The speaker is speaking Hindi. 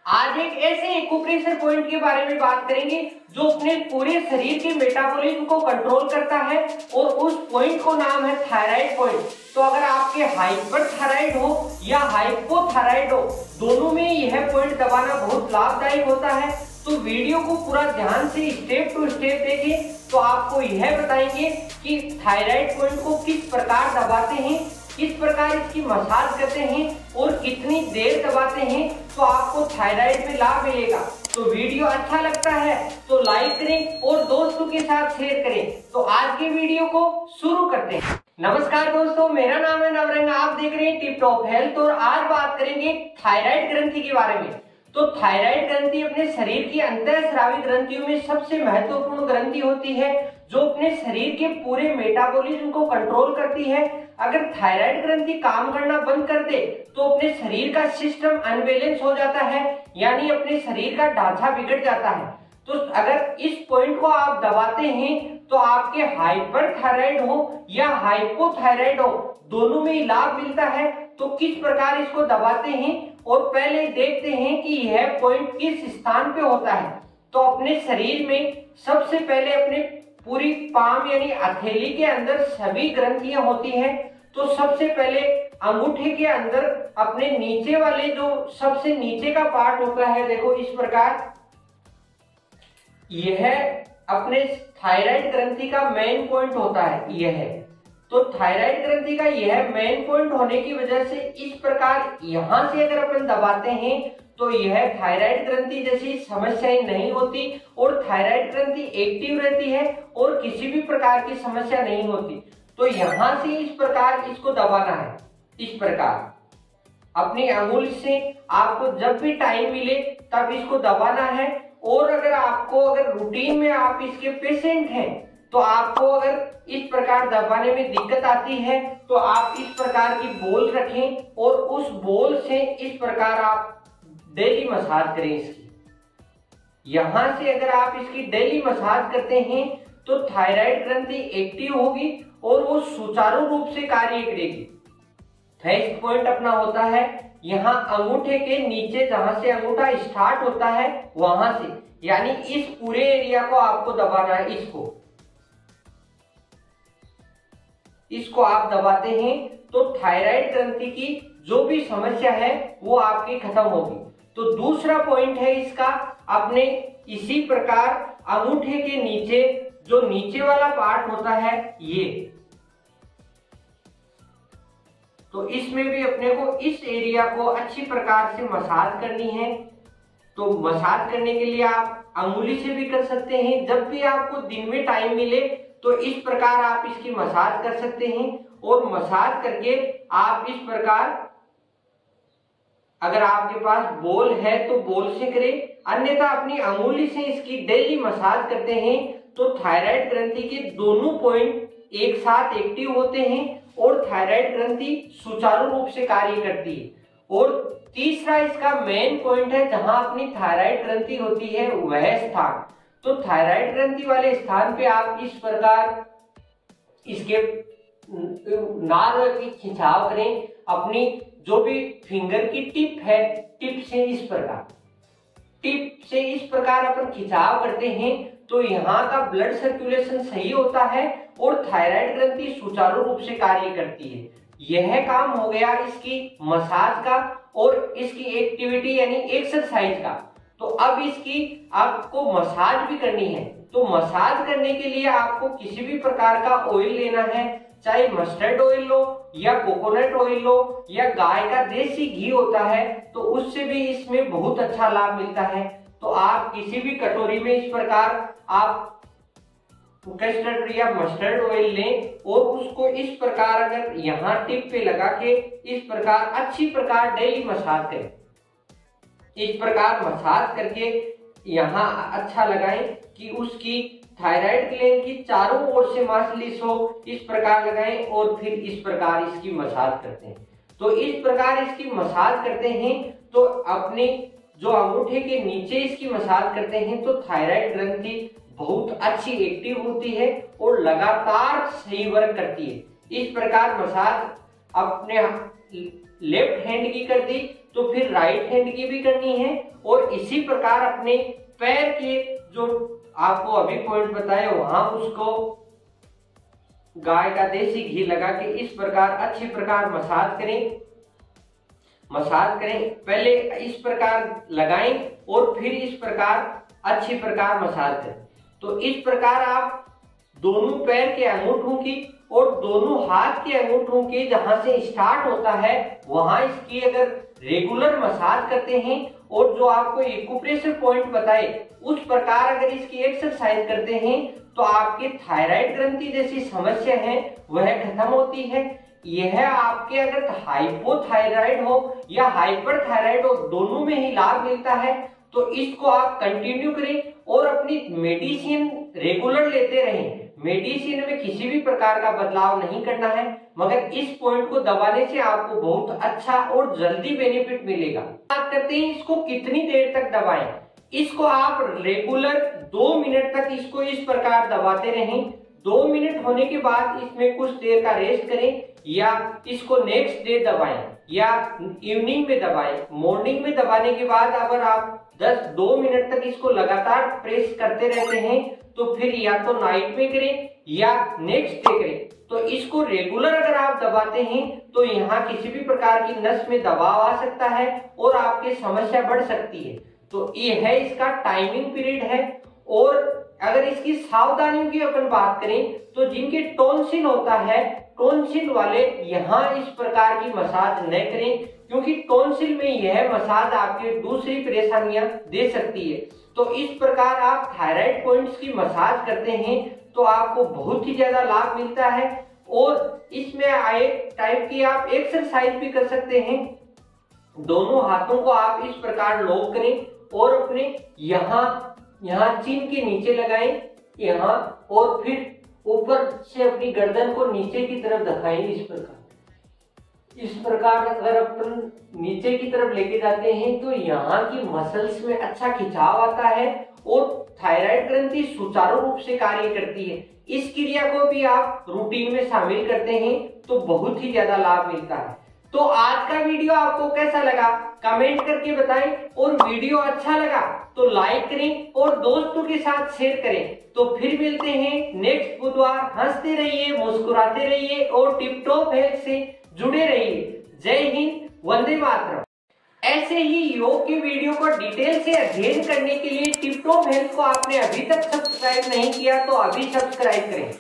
आज एक ऐसे एक्यूप्रेशर पॉइंट के बारे में बात करेंगे जो अपने पूरे शरीर के मेटाबॉलिज्म को कंट्रोल करता है और उस पॉइंट को नाम है थायराइड पॉइंट। तो अगर आपके हाइपरथायराइड हो या हाइपोथायराइड हो, दोनों में यह पॉइंट दबाना बहुत लाभदायक होता है। तो वीडियो को पूरा ध्यान से स्टेप टू स्टेप देखें तो आपको यह बताएंगे कि थायराइड पॉइंट को किस प्रकार दबाते हैं, किस प्रकार इसकी मसाज करते हैं और कितनी देर दबाते हैं तो आपको थायराइड में लाभ मिलेगा। तो वीडियो अच्छा लगता है तो लाइक करें और दोस्तों के साथ शेयर करें। तो आज के वीडियो को शुरू करते हैं। नमस्कार दोस्तों, मेरा नाम है नवरंग, आप देख रहे हैं टिप टॉप हेल्थ और आज बात करेंगे थायराइड ग्रंथि के बारे में। तो थायराइड ग्रंथि अपने शरीर की अंतःस्रावी ग्रंथियों में सबसे महत्वपूर्ण ग्रंथि होती है जो अपने शरीर के पूरे मेटाबॉलिज्म को कंट्रोल करती है। अगर थायराइड ग्रंथि काम करना बंद कर दे तो अपने शरीर का सिस्टम अनबैलेंस हो जाता है, यानी अपने शरीर का ढांचा बिगड़ जाता है। तो अगर इस पॉइंट को आप दबाते हैं तो आपके हाइपरथायराइड हो या हाइपोथायराइड हो, दोनों में लाभ मिलता है। तो किस प्रकार इसको दबाते हैं और पहले देखते हैं कि यह पॉइंट किस स्थान पे होता है। तो अपने शरीर में सबसे पहले अपने पूरी पाम यानी हथेली के अंदर सभी ग्रंथियां होती हैं। तो सबसे पहले अंगूठे के अंदर अपने नीचे वाले जो सबसे नीचे का पार्ट होता है, देखो इस प्रकार, यह अपने थायराइड ग्रंथि का मेन पॉइंट होता है। यह है तो थायराइड ग्रंथि का यह मेन पॉइंट होने की वजह से इस प्रकार यहां से अगर अपन दबाते हैं तो यह थायराइड ग्रंथि जैसी समस्याएं नहीं होती और थायराइड ग्रंथि एक्टिव रहती है और किसी भी प्रकार की समस्या नहीं होती। तो यहां से इस प्रकार इसको दबाना है, इस प्रकार अपनी अंगुल से आपको जब भी टाइम मिले तब इसको दबाना है। और अगर रूटीन में आप इसके पेशेंट हैं तो आपको अगर इस प्रकार दबाने में दिक्कत आती है तो आप इस प्रकार की बॉल रखें और उस बॉल से इस प्रकार आप डेली मसाज करें इसकी। यहां से अगर आप इसकी डेली मसाज करते हैं तो थायराइड ग्रंथि एक्टिव होगी और वो सुचारू रूप से कार्य करेगी। फर्स्ट पॉइंट अपना होता है यहाँ अंगूठे के नीचे, जहां से अंगूठा स्टार्ट होता है वहां से, यानी इस पूरे एरिया को आपको दबाना है। इसको आप दबाते हैं तो थायराइड ग्रंथि की जो भी समस्या है वो आपकी खत्म होगी। तो दूसरा पॉइंट है इसका, अपने इसी प्रकार अंगूठे के नीचे जो नीचे वाला पार्ट होता है ये, तो इसमें भी अपने को इस एरिया को अच्छी प्रकार से मसाज करनी है। तो मसाज करने के लिए आप अंगुली से भी कर सकते हैं, जब भी आपको दिन में टाइम मिले तो इस प्रकार आप इसकी मसाज कर सकते हैं। और मसाज करके आप इस प्रकार, अगर आपके पास बॉल है तो बॉल से करें, अन्यथा अपनी अंगुली से इसकी डेली मसाज करते हैं तो थायराइड ग्रंथि के दोनों पॉइंट एक साथ एक्टिव होते हैं और थायराइड ग्रंथि सुचारू रूप से कार्य करती है। और तीसरा इसका मेन पॉइंट है, जहां अपनी थायराइड ग्रंथि होती है वह स्थान। तो थायराइड ग्रंथि वाले स्थान पे आप इस प्रकार इसके नार्व की खिंचाव करें, अपनी जो भी फिंगर की टिप है, टिप से इस प्रकार अपन खिंचाव करते हैं तो यहाँ का ब्लड सर्कुलेशन सही होता है और थायराइड ग्रंथि सुचारू रूप से कार्य करती है। यह काम हो गया इसकी मसाज का और इसकी एक्टिविटी यानी एक्सरसाइज का। तो अब इसकी आपको मसाज भी करनी है। तो मसाज करने के लिए आपको किसी भी प्रकार का ऑयल लेना है, चाहे मस्टर्ड ऑयल लो या कोकोनट ऑयल लो या गाय का देसी घी होता है, तो उससे भी इसमें बहुत अच्छा लाभ मिलता है। तो आप किसी भी कटोरी में इस प्रकार आप कस्टर्ड या मस्टर्ड ऑयल लें और उसको इस प्रकार अगर यहाँ टिप पे लगा के इस प्रकार अच्छी प्रकार डेली मसाज करें। इस प्रकार मसाज करके यहाँ अच्छा लगाएं कि उसकी थायराइड ग्लैंड की चारों ओर से मांसपेशी हो, इस प्रकार लगाएं और फिर इस प्रकार इसकी मसाज करते हैं। तो इस प्रकार इसकी मसाज करते हैं तो अपने जो अंगूठे के नीचे इसकी मसाज करते हैं तो थायराइड ग्रंथि बहुत अच्छी एक्टिव होती है और लगातार सही वर्क करती है। इस प्रकार मसाज अपने लेफ्ट हैंड की कर दी तो फिर राइट हैंड की भी करनी है। और इसी प्रकार अपने पैर के जो आपको अभी पॉइंट बताए वहां उसको गाय का देसी घी लगा के इस प्रकार अच्छी प्रकार मसाज करें। पहले इस प्रकार लगाएं और फिर इस प्रकार अच्छी प्रकार मसाज करें। तो इस प्रकार आप दोनों पैर के अंगूठों की और दोनों हाथ के अंगूठों के जहां से स्टार्ट होता है वहां इसकी अगर रेगुलर मसाज करते हैं और जो आपको एक्यूप्रेशर पॉइंट बताए उस प्रकार अगर इसकी एक्सरसाइज करते हैं तो आपके थायराइड ग्रंथि जैसी समस्या है वह खत्म होती है। यह आपके अगर हाइपोथायराइड हो या हाइपरथायराइड हो दोनों में ही लाभ मिलता है। तो इसको आप कंटिन्यू करें और अपनी मेडिसिन रेगुलर लेते रहें। मेडिसिन में किसी भी प्रकार का बदलाव नहीं करना है, मगर इस पॉइंट को दबाने से आपको बहुत अच्छा और जल्दी बेनिफिट मिलेगा। बात करते हैं इसको कितनी देर तक दबाएं। इसको आप रेगुलर 2 मिनट तक इसको इस प्रकार दबाते रहें। 2 मिनट होने के बाद इसमें कुछ देर का रेस्ट करें या इसको नेक्स्ट डे दबाएं या इवनिंग में दबाएं। मॉर्निंग में दबाने के बाद अगर आप 2 मिनट तक इसको लगातार प्रेस करते रहते हैं तो फिर या तो नाइट में करें या नेक्स्ट डे करें। तो इसको रेगुलर अगर आप दबाते हैं तो यहाँ किसी भी प्रकार की नस में दबाव आ सकता है और आपकी समस्या बढ़ सकती है। तो ये है इसका टाइमिंग पीरियड है। और अगर इसकी सावधानियों की अपन बात करें तो जिनके टॉन्सिल होता है टॉन्सिल वाले यहाँ इस प्रकार की मसाज न करें, क्योंकि टॉन्सिल में यह मसाज आपके दूसरी परेशानियां दे सकती है। तो इस प्रकार आप थायराइड पॉइंट्स की मसाज करते हैं तो आपको बहुत ही ज्यादा लाभ मिलता है। और इसमें एक टाइप की आप एक्सरसाइज भी कर सकते हैं। दोनों हाथों को आप इस प्रकार लॉक करें और अपने यहाँ चिन के नीचे लगाएं यहाँ, और फिर ऊपर से अपनी गर्दन को नीचे की तरफ दिखाएं। इस प्रकार अगर अपन नीचे की तरफ लेके जाते हैं तो यहाँ की मसल्स में अच्छा खिंचाव आता है और थायराइड ग्रंथि सुचारू रूप से कार्य करती है। इस क्रिया को भी आप रूटीन में शामिल करते हैं तो बहुत ही ज्यादा लाभ मिलता है। तो आज का वीडियो आपको कैसा लगा कमेंट करके बताएं, और वीडियो अच्छा लगा तो लाइक करें और दोस्तों के साथ शेयर करें। तो फिर मिलते हैं नेक्स्ट बुधवार। हंसते रहिए, मुस्कुराते रहिए और टिप टॉप हेल्थ से जुड़े रहिए। जय हिंद, वंदे मातरम। ऐसे ही योग के वीडियो को डिटेल से अध्ययन करने के लिए टिप टॉप हेल्थ को आपने अभी तक सब्सक्राइब नहीं किया तो अभी सब्सक्राइब करें।